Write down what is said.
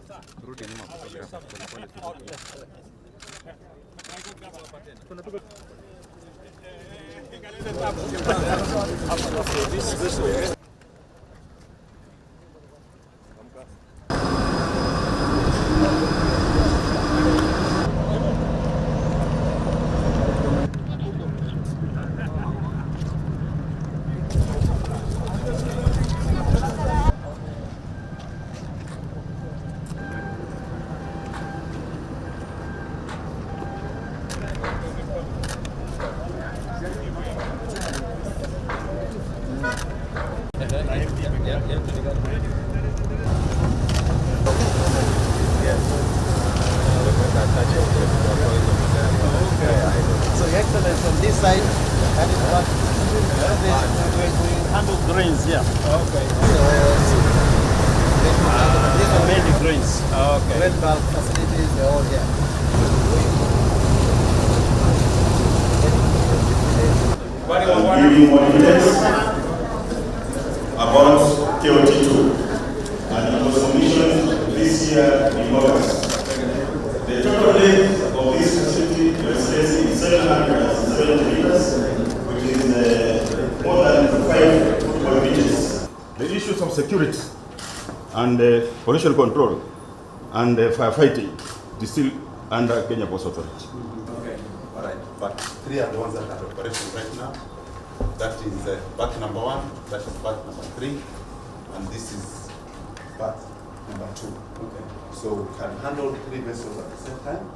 Rudi nyuma photograph pole pole. This way. So, Your Excellency, on this side, that is what we handle grains here. Okay. These are mainly grains. Okay. Grain bulk facilities, they're all here. I'll give you more details about KOT2, and it was commissioned this year in August. The total length of this facility is 770 meters, which is more than 5 football pitches. The issues of security and pollution control and firefighting is still under Kenya Ports Authority. Okay, all right. But 3 are the ones that are operational right now. That is bath number 1, that is bath number 3, and this is bath number 2. Okay. So we can handle 3 vessels at the same time.